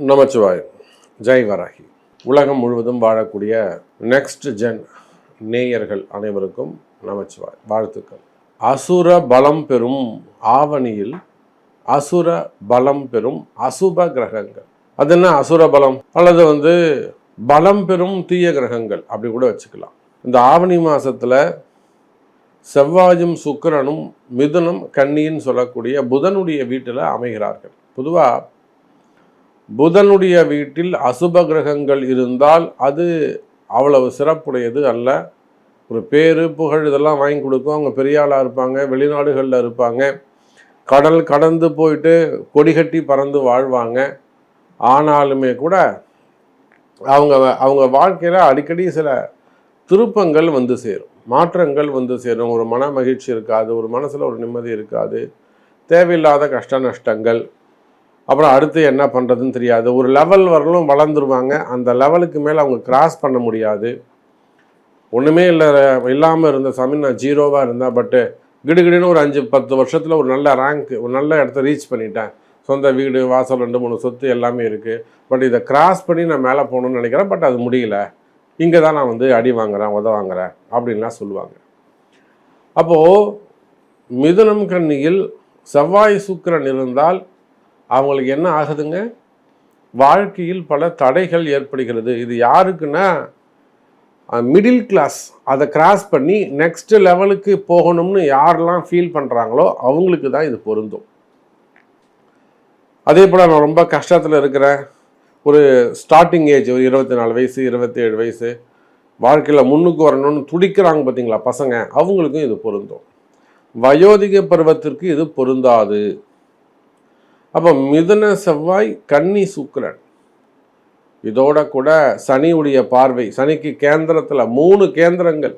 நமச்சிவாய். ஜெய் வராகி. உலகம் முழுவதும் வாழக்கூடிய நெக்ஸ்ட் ஜென் நேயர்கள் அனைவருக்கும் நமச்சிவாய் வாழ்த்துக்கள். அசுர பலம் பெறும் ஆவணியில் அசுர பலம் பெறும் அசுப கிரகங்கள். அது என்ன அசுர பலம்? அல்லது பலம் பெறும் தீய கிரகங்கள் அப்படி கூட வச்சுக்கலாம். இந்த ஆவணி மாசத்துல செவ்வாயும் சுக்கிரனும் மிதுனம் கன்னின்னு சொல்லக்கூடிய புதனுடைய வீட்டில் அமைகிறார்கள். பொதுவாக புதனுடைய வீட்டில் அசுப கிரகங்கள் இருந்தால் அது அவ்வளவு சிறப்புடையது அல்ல. ஒரு பேரு புகழ் இதெல்லாம் வாங்கி கொடுக்கும். அவங்க பெரிய ஆளாக இருப்பாங்க, வெளிநாடுகளில் இருப்பாங்க, கடல் கடந்து போயிட்டு கொடிகட்டி பறந்து வாழ்வாங்க. ஆனாலுமே கூட அவங்க அவங்க வாழ்க்கையில் அடிக்கடி சில திருப்பங்கள் வந்து சேரும், மாற்றங்கள் வந்து சேரும். ஒரு மன மகிழ்ச்சி இருக்காது, ஒரு மனசில் ஒரு நிம்மதி இருக்காது, தேவையில்லாத கஷ்ட நஷ்டங்கள், அப்புறம் அடுத்து என்ன பண்ணுறதுன்னு தெரியாது. ஒரு லெவல் வரலும் வளர்ந்துருவாங்க, அந்த லெவலுக்கு மேலே அவங்க கிராஸ் பண்ண முடியாது. ஒன்றுமே இல்லாமல் இருந்த சமயம் நான் ஜீரோவாக இருந்தேன், பட்டு கிடுகிடுன்னு ஒரு 5-10 வருஷத்தில் ஒரு நல்ல ரேங்க், ஒரு நல்ல இடத்த ரீச் பண்ணிட்டேன். சொந்த வீடு, வாசல், 2-3 சொத்து எல்லாமே இருக்குது. பட் இதை கிராஸ் பண்ணி நான் மேலே போகணுன்னு நினைக்கிறேன், பட் அது முடியல. இங்கே தான் நான் அடி வாங்குறேன், வாங்குறேன் அப்படின்லாம் சொல்லுவாங்க. அப்போது மிதுனம் கன்னியில் செவ்வாய் சுக்கிரன் இருந்தால் அவங்களுக்கு என்ன ஆகுதுங்க? வாழ்க்கையில் பல தடைகள் ஏற்படுகிறது. இது யாருக்குன்னா மிடில் கிளாஸ், அதை கிராஸ் பண்ணி நெக்ஸ்ட் லெவலுக்கு போகணும்னு யாரெல்லாம் ஃபீல் பண்ணுறாங்களோ அவங்களுக்கு தான் இது பொருந்தும். அதே போல் நான் ரொம்ப கஷ்டத்தில் இருக்கிறேன், ஒரு ஸ்டார்டிங் ஏஜ் ஒரு 24 வயசு 27 வயசு, வாழ்க்கையில் முன்னுக்கு வரணும்னு துடிக்கிறாங்க பார்த்தீங்களா பசங்க, அவங்களுக்கும் இது பொருந்தும். வயோதிக பருவத்திற்கு இது பொருந்தாது. அப்போ மிதுன செவ்வாய் கன்னி சுக்கிரன், இதோட கூட சனியுடைய பார்வை. சனிக்கு கேந்திரத்தில் 3 கேந்திரங்கள்.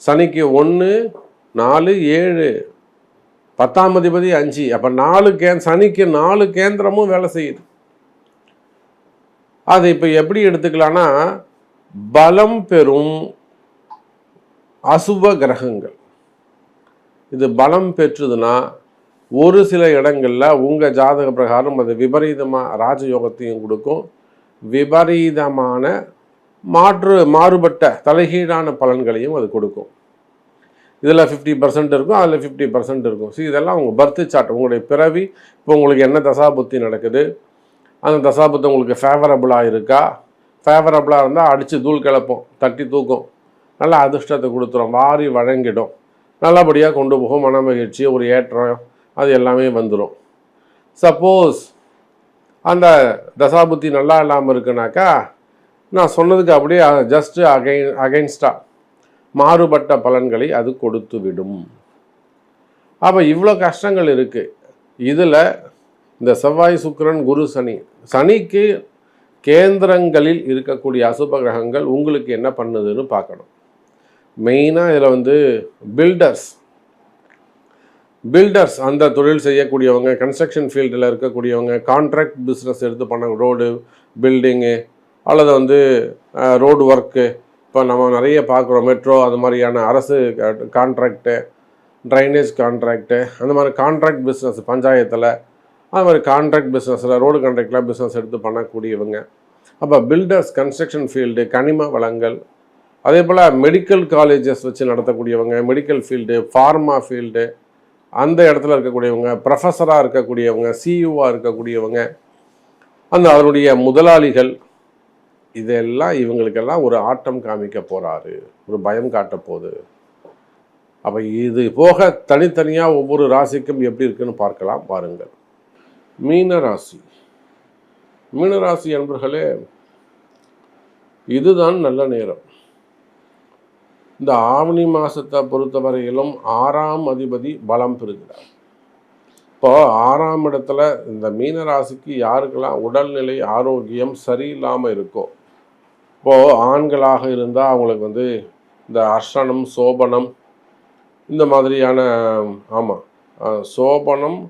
சனிக்கு 1, 4, 7, 10ஆம் அதிபதி 5. அப்போ 4 சனிக்கு 4 கேந்திரமும் வேலை செய்யுது. அது இப்போ எப்படி எடுத்துக்கலான்னா, பலம் பெறும் அசுப கிரகங்கள். இது பலம் பெற்றதுன்னா ஒரு சில இடங்களில் உங்கள் ஜாதக பிரகாரம் அது விபரீதமாக ராஜயோகத்தையும் கொடுக்கும், விபரீதமான மாறுபட்ட தலைகீழான பலன்களையும் அது கொடுக்கும். இதில் 50% இருக்கும், அதில் 50% இருக்கும். இதெல்லாம் உங்கள் பர்த் சார்ட், உங்களுடைய பிறவி. இப்போ உங்களுக்கு என்ன தசாபுத்தி நடக்குது, அந்த தசாபுத்தி உங்களுக்கு ஃபேவரபுளாக இருக்கா? ஃபேவரபுளாக இருந்தால் அடித்து தூள் கிளப்போம், தட்டி தூக்கும், நல்லா அதிர்ஷ்டத்தை கொடுத்துரும், வாரி வழங்கிடும், நல்லபடியாக கொண்டு போகும், மன மகிழ்ச்சி, ஒரு ஏற்றம், அது எல்லாமே வந்துடும். சப்போஸ் அந்த தசாபுத்தி நல்லா இல்லாமல் இருக்குனாக்கா, நான் சொன்னதுக்கு அப்படியே ஜஸ்ட் அகைன்ஸ்டாக மாறுபட்ட பலன்களை அது கொடுத்து விடும். அப்போ இவ்வளோ கஷ்டங்கள் இருக்குது. இதில் இந்த செவ்வாய் சுக்கிரன் குரு சனிக்கு கேந்திரங்களில் இருக்கக்கூடிய அசுப கிரகங்கள் உங்களுக்கு என்ன பண்ணுதுன்னு பார்க்கணும். மெயினாக இதில் பில்டர்ஸ் அந்த தொழில் செய்யக்கூடியவங்க, கன்ஸ்ட்ரக்ஷன் ஃபீல்டில் இருக்கக்கூடியவங்க, கான்ட்ராக்ட் பிஸ்னஸ் எடுத்து பண்ண, ரோடு பில்டிங்கு அல்லது ரோடு ஒர்க்கு, இப்போ நம்ம நிறைய பார்க்குறோம், மெட்ரோ, அது மாதிரியான அரசு கான்ட்ராக்டு, ட்ரைனேஜ் கான்ட்ராக்டு, அந்த மாதிரி கான்ட்ராக்ட் பிஸ்னஸ் பஞ்சாயத்தில், அது மாதிரி கான்ட்ராக்ட் பிஸ்னஸில் ரோடு கான்ட்ராக்டில் பிஸ்னஸ் எடுத்து பண்ணக்கூடியவங்க. அப்போ பில்டர்ஸ், கன்ஸ்ட்ரக்ஷன் ஃபீல்டு, கனிம வளங்கள், அதே போல் மெடிக்கல் காலேஜஸ் வச்சு நடத்தக்கூடியவங்க, மெடிக்கல் ஃபீல்டு, ஃபார்மா ஃபீல்டு, அந்த இடத்துல இருக்கக்கூடியவங்க, ப்ரொஃபஸராக இருக்கக்கூடியவங்க, சிஇஓவாக இருக்கக்கூடியவங்க, அதனுடைய முதலாளிகள், இதெல்லாம் இவங்களுக்கெல்லாம் ஒரு ஆட்டம் காமிக்க போகிறாரு, ஒரு பயம் காட்ட போகுது. அப்போ இது போக தனித்தனியாக ஒவ்வொரு ராசிக்கும் எப்படி இருக்குன்னு பார்க்கலாம் பாருங்கள். மீனராசி என்பர்களே, இதுதான் நல்ல நேரம். இந்த ஆவணி மாதத்தை பொறுத்தவரையிலும் 6ஆம் அதிபதி பலம் பெறுகிறார். இப்போது 6ஆம் இடத்துல இந்த மீனராசிக்கு யாருக்கெல்லாம் உடல்நிலை ஆரோக்கியம் சரியில்லாமல் இருக்கோ, இப்போது ஆண்களாக இருந்தால் அவங்களுக்கு இந்த அர்ஷனம், சோபனம், இந்த மாதிரியான சோபனம்,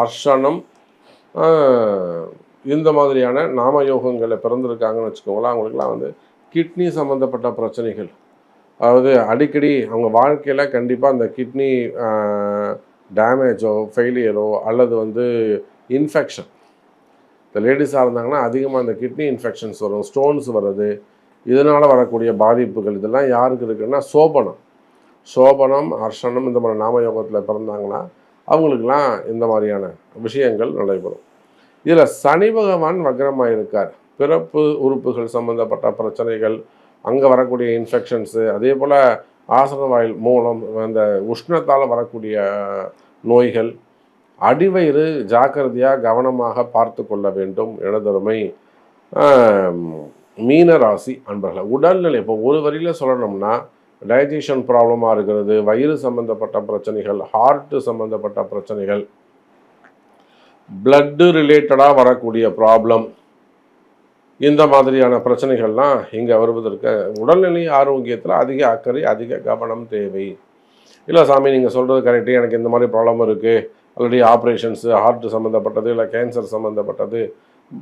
அர்ஷனம், இந்த மாதிரியான நாமயோகங்களில் பிறந்திருக்காங்கன்னு வச்சுக்கோங்களேன். அவங்களுக்குலாம் கிட்னி சம்மந்தப்பட்ட பிரச்சனைகள், அதாவது அடிக்கடி அவங்க வாழ்க்கையில் கண்டிப்பாக அந்த கிட்னி டேமேஜோ, ஃபெயிலியரோ அல்லது இன்ஃபெக்ஷன், இந்த லேடிஸாக இருந்தாங்கன்னா அதிகமாக இந்த கிட்னி இன்ஃபெக்ஷன்ஸ் வரும், ஸ்டோன்ஸ் வர்றது, இதனால் வரக்கூடிய பாதிப்புகள் இதெல்லாம் யாருக்கு இருக்குன்னா சோபனம், ஹர்ஷனம் இந்த மாதிரி நாமயோகத்தில் பிறந்தாங்கன்னா அவங்களுக்கெல்லாம் இந்த மாதிரியான விஷயங்கள் நடைபெறும். இதில் சனி பகவான் வக்ரமாக இருக்கார். பிறப்பு உறுப்புகள் சம்மந்தப்பட்ட பிரச்சனைகள், அங்கே வரக்கூடிய இன்ஃபெக்ஷன்ஸு, அதே போல் ஆசன வாயில் மூலம் அந்த உஷ்ணத்தால் வரக்கூடிய நோய்கள், அடிவயிறு ஜாக்கிரதையாக கவனமாக பார்த்து கொள்ள வேண்டும். எனதருமை மீன ராசி அன்பர்கள், உடல்நிலை இப்போ ஒரு வரியில் சொல்லணும்னா டைஜஷன் ப்ராப்ளமாக இருக்கிறது, வயிறு சம்மந்தப்பட்ட பிரச்சனைகள், ஹார்ட்டு சம்மந்தப்பட்ட பிரச்சனைகள், பிளட்டு ரிலேட்டடாக வரக்கூடிய ப்ராப்ளம், இந்த மாதிரியான பிரச்சனைகள்லாம் இங்கே வருவதற்கு உடல்நிலை ஆரோக்கியத்தில் அதிக அக்கறை, அதிக கவனம் தேவை. இல்லை சாமி நீங்கள் சொல்கிறது கரெக்டு, எனக்கு இந்த மாதிரி ப்ராப்ளம் இருக்குது, ஆல்ரெடி ஆப்ரேஷன்ஸு, ஹார்ட் சம்மந்தப்பட்டது, இல்லை கேன்சர் சம்மந்தப்பட்டது,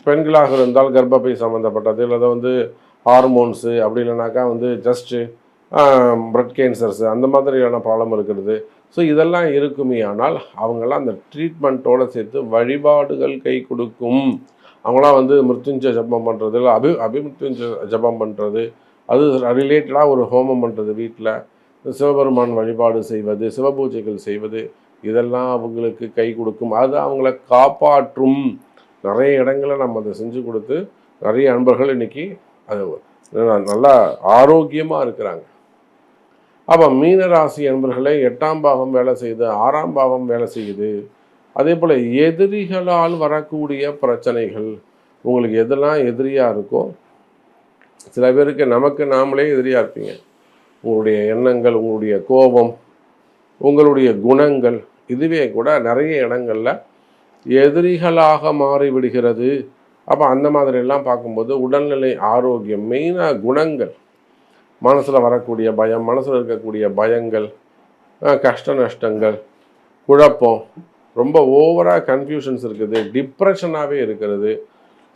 பெண்களாக இருந்தால் கர்ப்பப்பை சம்மந்தப்பட்டது, இல்லை ஹார்மோன்ஸு, அப்படி இல்லைனாக்கா ஜஸ்ட்டு பிளட் கேன்சர்ஸு, அந்த மாதிரியான ப்ராப்ளம் இருக்கிறது. ஸோ இதெல்லாம் இருக்குமே ஆனால் அவங்களாம் அந்த ட்ரீட்மெண்ட்டோடு சேர்த்து வழிபாடுகள் கை கொடுக்கும். அவங்களாம் மிருத்யுஞ்சய ஜபம் பண்ணுறது, இல்லை அபிமிருத்யுஞ்சய ஜபம் பண்ணுறது, அது ரிலேட்டடாக ஒரு ஹோமம் பண்ணுறது, வீட்டில் சிவபெருமான் வழிபாடு செய்வது, சிவபூஜைகள் செய்வது, இதெல்லாம் அவங்களுக்கு கை கொடுக்கும். அது அவங்கள காப்பாற்றும். நிறைய இடங்களில் நம்ம அதை செஞ்சு கொடுத்து நிறைய அன்பர்கள் இன்றைக்கி அது நல்லா ஆரோக்கியமாக இருக்கிறாங்க. அப்போ மீனராசி அன்பர்களே 8ஆம் பாவம் வேலை செய்யுது, 6ஆம் பாவம் வேலை செய்யுது. அதே போல் எதிரிகளால் வரக்கூடிய பிரச்சனைகள், உங்களுக்கு எதெல்லாம் எதிரியாக இருக்கோ, சில பேருக்கு நமக்கு நாமளே எதிரியாக இருப்பீங்க. உங்களுடைய எண்ணங்கள், உங்களுடைய கோபம், உங்களுடைய குணங்கள், இதுவே கூட நிறைய இடங்களில் எதிரிகளாக மாறிவிடுகிறது. அப்போ அந்த மாதிரிலாம் பார்க்கும்போது உடல்நிலை ஆரோக்கியம், மெயினாக குணங்கள், மனசில் வரக்கூடிய பயம், மனசில் இருக்கக்கூடிய பயங்கள், கஷ்ட நஷ்டங்கள், குழப்பம், ரொம்ப ஓவராக கன்ஃபியூஷன்ஸ் இருக்குது, டிப்ரெஷனாகவே இருக்கிறது.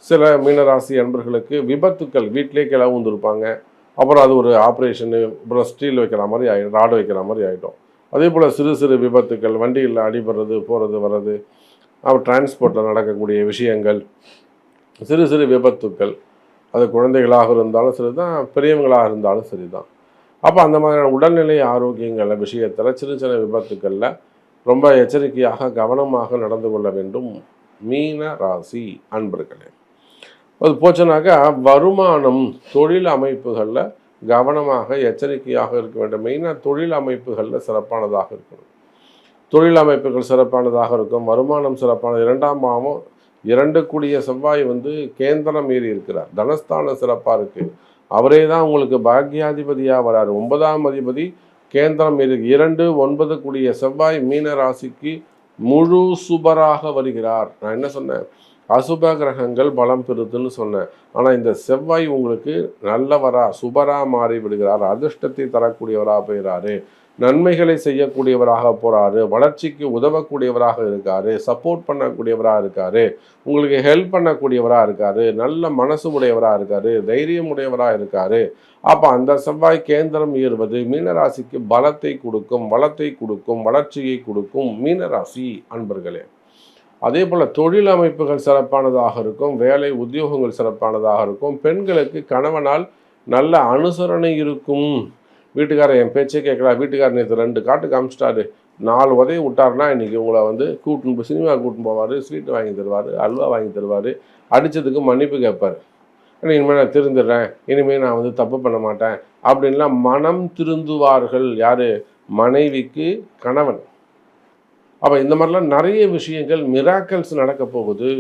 சில மீனராசி அன்பர்களுக்கு விபத்துக்கள், வீட்டிலே கிளவு வந்துருப்பாங்க, அப்புறம் அது ஒரு ஆப்ரேஷனு, அப்புறம் ஸ்டீல் வைக்கிற மாதிரி ஆகிடும், ராடு வைக்கிற மாதிரி ஆகிடும். அதே போல் சிறு சிறு விபத்துக்கள், வண்டியில் அடிபடுறது, போகிறது வர்றது, அப்புறம் டிரான்ஸ்போர்ட்டில் நடக்கக்கூடிய விஷயங்கள், சிறு சிறு விபத்துக்கள், அது குழந்தைகளாக இருந்தாலும் சரி தான், பெரியவங்களாக இருந்தாலும் சரி தான். அப்போ அந்த மாதிரியான உடல்நிலை ஆரோக்கியங்கள விஷயத்தில் சின்ன சின்ன விபத்துக்களில் ரொம்ப எச்சரிக்கையாக கவனமாக நடந்து கொள்ள வேண்டும் மீன ராசி அன்பர்களே. அது போச்சுனாக்கா வருமானம், தொழில் அமைப்புகளில் கவனமாக எச்சரிக்கையாக இருக்க வேண்டும். மெயினாக தொழில் அமைப்புகளில் சிறப்பானதாக இருக்கணும். தொழில் அமைப்புகள் சிறப்பானதாக இருக்கும், வருமானம் சிறப்பானது. 2ஆம் பாவம் 2 கூடிய செவ்வாய் கேந்திரம் மீறி இருக்கிறார், தனஸ்தானம் சிறப்பாக இருக்குது. அவரே தான் உங்களுக்கு பாக்யாதிபதியாக வராரு. 9ஆம் அதிபதி கேந்திரம் மீறி 2, 9 கூடிய செவ்வாய் மீன ராசிக்கு முழு சுபராக வருகிறார். நான் என்ன சொன்னேன், அசுப கிரகங்கள் பலம் பெறுதுன்னு சொன்னேன். ஆனால் இந்த செவ்வாய் உங்களுக்கு நல்லவரா, சுபரா மாறி விடுகிறார், அதிர்ஷ்டத்தை தரக்கூடியவராக போயிறாரு, நன்மைகளை செய்யக்கூடியவராக போகிறாரு, வளர்ச்சிக்கு உதவக்கூடியவராக இருக்காரு, சப்போர்ட் பண்ணக்கூடியவராக இருக்காரு, உங்களுக்கு ஹெல்ப் பண்ணக்கூடியவராக இருக்காரு, நல்ல மனசு உடையவராக இருக்காரு, தைரியம் உடையவராக இருக்காரு. அப்போ அந்த செவ்வாய் கேந்திரம் ஏறுவது மீனராசிக்கு பலத்தை கொடுக்கும், வளத்தை கொடுக்கும், வளர்ச்சியை கொடுக்கும் மீனராசி அன்பர்களே. அதே போல் தொழில் அமைப்புகள் சிறப்பானதாக இருக்கும், வேலை உத்தியோகங்கள் சிறப்பானதாக இருக்கும். பெண்களுக்கு கணவனால் நல்ல அனுசரணை இருக்கும். வீட்டுக்காரர் என் பேச்சே கேட்கல, வீட்டுக்காரர் நேற்று 2 காட்டு காமிச்சிட்டாரு, 4 உதவி விட்டாருன்னா இன்றைக்கி உங்களை கூட்டின்னு சினிமா கூட்டின்னு போவார், ஸ்வீட் வாங்கி தருவார், அல்வா வாங்கி தருவார், அடித்ததுக்கு மன்னிப்பு கேட்பார். இனிமேல் நான் திருந்துடுறேன், இனிமேல் நான் தப்பு பண்ண மாட்டேன் அப்படின்லாம் மனம் திருந்துவார்கள். யார்? மனைவிக்கு கணவன். அப்போ இந்த மாதிரிலாம் நிறைய விஷயங்கள், மிராக்கல்ஸ் நடக்க போகுது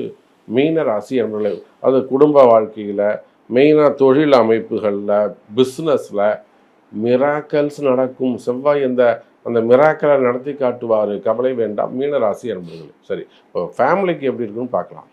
மீன ராசி என்பவர்களே. அது குடும்ப வாழ்க்கையில், மெயினாக தொழில் அமைப்புகளில், பிஸ்னஸில் மிராக்கல்ஸ் நடக்கும். செவ்வாய் அந்த மிராக்கலை நடத்தி காட்டுவார். கவலை வேண்டாம் மீன ராசி என்பவர்களே. சரி, இப்போ ஃபேமிலிக்கு எப்படி இருக்குன்னு பார்க்கலாம்.